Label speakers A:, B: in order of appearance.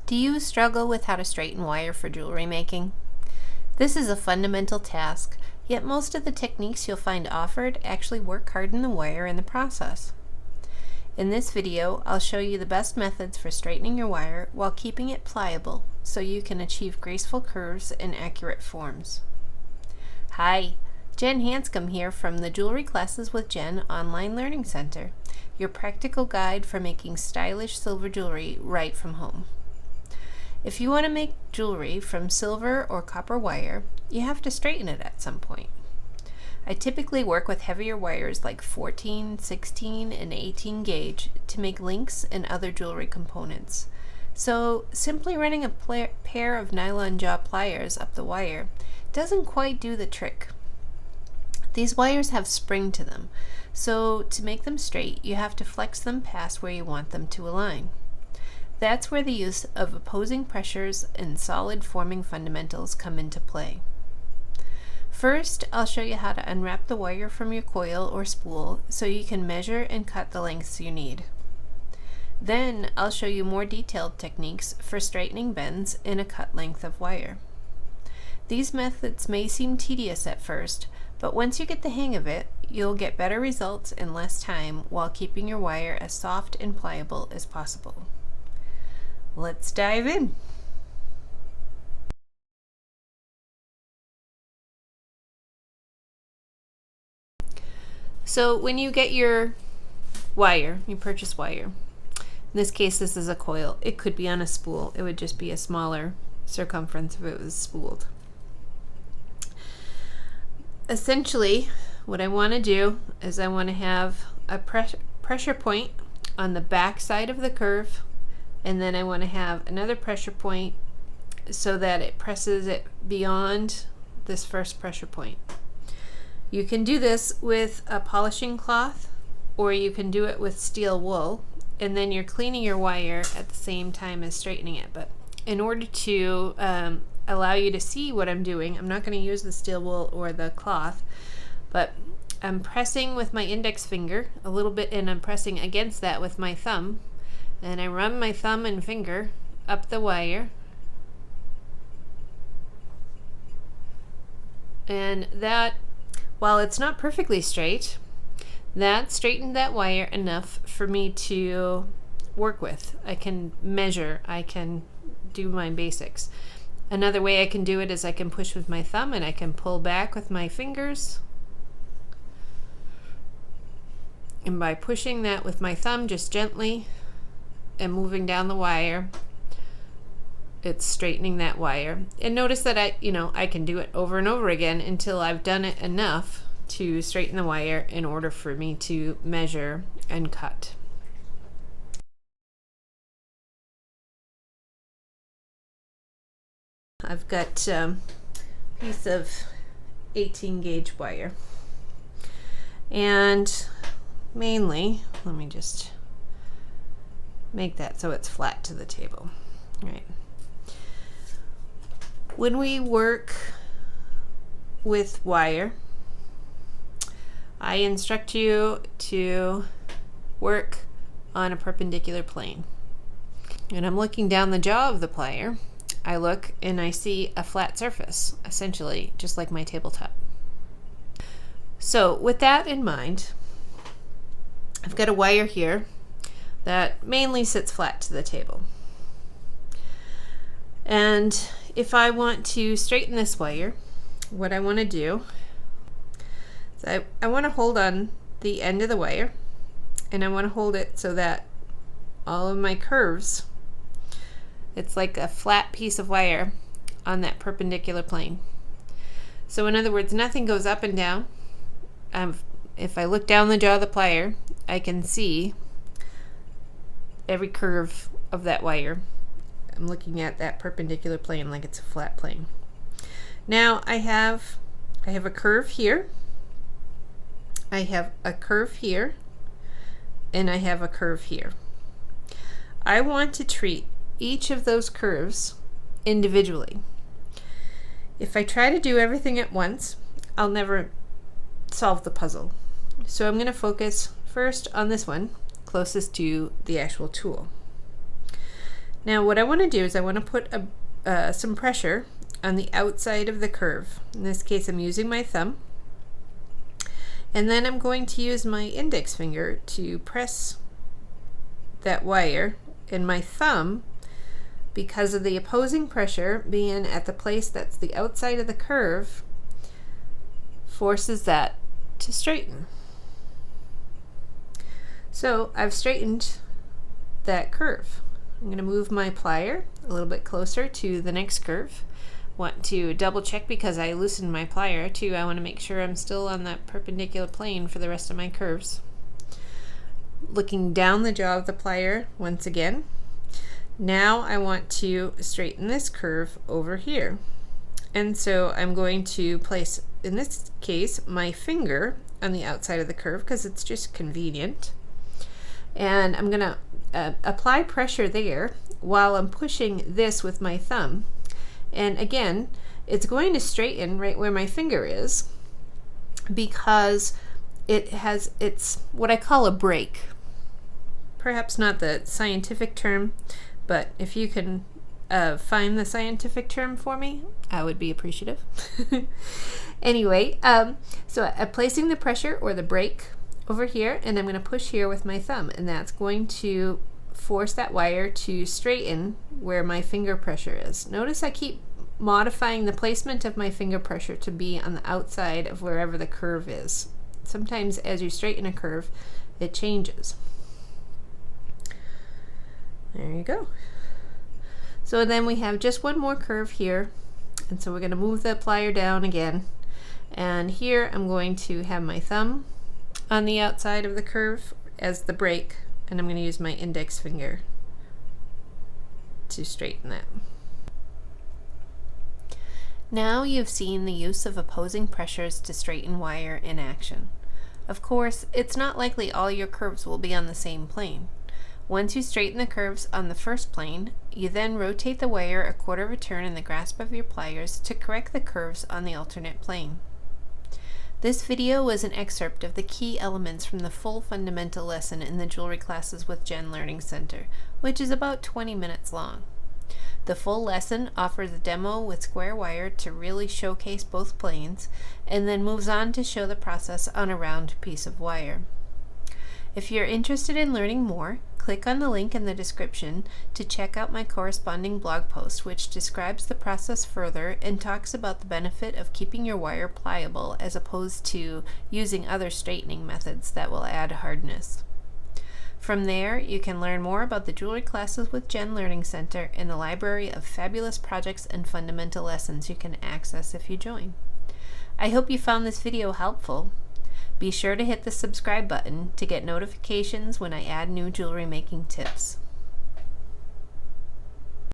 A: Do you struggle with how to straighten wire for jewelry making? This is a fundamental task, yet most of the techniques you'll find offered actually work harden the wire in the process. In this video, I'll show you the best methods for straightening your wire while keeping it pliable so you can achieve graceful curves and accurate forms. Hi, Jen Hanscom here from the Jewelry Classes with Jen Online Learning Center, your practical guide for making stylish silver jewelry right from home. If you want to make jewelry from silver or copper wire, you have to straighten it at some point. I typically work with heavier wires like 14, 16, and 18 gauge to make links and other jewelry components. So simply running a pair of nylon jaw pliers up the wire doesn't quite do the trick. These wires have spring to them, so to make them straight, you have to flex them past where you want them to align. That's where the use of opposing pressures and solid forming fundamentals come into play. First, I'll show you how to unwrap the wire from your coil or spool so you can measure and cut the lengths you need. Then, I'll show you more detailed techniques for straightening bends in a cut length of wire. These methods may seem tedious at first, but once you get the hang of it, you'll get better results in less time while keeping your wire as soft and pliable as possible. Let's dive in. So when you get your wire, you purchase wire. In this case, this is a coil. It could be on a spool. It would just be a smaller circumference if it was spooled. Essentially, what I want to do is I want to have a pressure point on the back side of the curve, and then I want to have another pressure point so that it presses it beyond this first pressure point. You can do this with a polishing cloth, or you can do it with steel wool, and then you're cleaning your wire at the same time as straightening it. But in order to allow you to see what I'm doing, I'm not going to use the steel wool or the cloth, but I'm pressing with my index finger a little bit, and I'm pressing against that with my thumb. And I run my thumb and finger up the wire, and that, while it's not perfectly straight, that straightened that wire enough for me to work with. I can measure, I can do my basics. Another way I can do it is I can push with my thumb and I can pull back with my fingers. And by pushing that with my thumb just gently and moving down the wire, it's straightening that wire. And notice that I can do it over and over again until I've done it enough to straighten the wire in order for me to measure and cut. I've got a piece of 18 gauge wire, and mainly, let me just make that so it's flat to the table. All right. When we work with wire, I instruct you to work on a perpendicular plane. And I'm looking down the jaw of the plier. I look and I see a flat surface, essentially just like my tabletop. So with that in mind, I've got a wire here that mainly sits flat to the table. And if I want to straighten this wire, what I want to do is I want to hold on the end of the wire, and I want to hold it so that all of my curves, it's like a flat piece of wire on that perpendicular plane. So in other words, nothing goes up and down. If I look down the jaw of the plier, I can see every curve of that wire. I'm looking at that perpendicular plane like it's a flat plane. Now I have a curve here, I have a curve here, and I have a curve here. I want to treat each of those curves individually. If I try to do everything at once, I'll never solve the puzzle. So I'm going to focus first on this one closest to the actual tool. Now what I want to do is I want to put some pressure on the outside of the curve. In this case I'm using my thumb, and then I'm going to use my index finger to press that wire, and my thumb, because of the opposing pressure being at the place that's the outside of the curve, forces that to straighten. So I've straightened that curve. I'm going to move my plier a little bit closer to the next curve. Want to double check because I loosened my plier too. I want to make sure I'm still on that perpendicular plane for the rest of my curves. Looking down the jaw of the plier once again. Now I want to straighten this curve over here. And so I'm going to place, in this case, my finger on the outside of the curve because it's just convenient. And I'm going to apply pressure there while I'm pushing this with my thumb. And again, it's going to straighten right where my finger is because it's what I call a break. Perhaps not the scientific term, but if you can find the scientific term for me, I would be appreciative. Anyway, so I'm placing the pressure or the break over here, and I'm going to push here with my thumb, and that's going to force that wire to straighten where my finger pressure is. Notice I keep modifying the placement of my finger pressure to be on the outside of wherever the curve is. Sometimes as you straighten a curve, it changes. There you go. So then we have just one more curve here, and so we're going to move the plier down again, and here I'm going to have my thumb on the outside of the curve as the break, and I'm going to use my index finger to straighten that. Now you've seen the use of opposing pressures to straighten wire in action. Of course, it's not likely all your curves will be on the same plane. Once you straighten the curves on the first plane, you then rotate the wire a quarter of a turn in the grasp of your pliers to correct the curves on the alternate plane. This video was an excerpt of the key elements from the full fundamental lesson in the Jewelry Classes with Jen Learning Center, which is about 20 minutes long. The full lesson offers a demo with square wire to really showcase both planes, and then moves on to show the process on a round piece of wire. If you're interested in learning more, click on the link in the description to check out my corresponding blog post, which describes the process further and talks about the benefit of keeping your wire pliable as opposed to using other straightening methods that will add hardness. From there, you can learn more about the Jewelry Classes with Jen Learning Center and the library of fabulous projects and fundamental lessons you can access if you join. I hope you found this video helpful. Be sure to hit the subscribe button to get notifications when I add new jewelry making tips.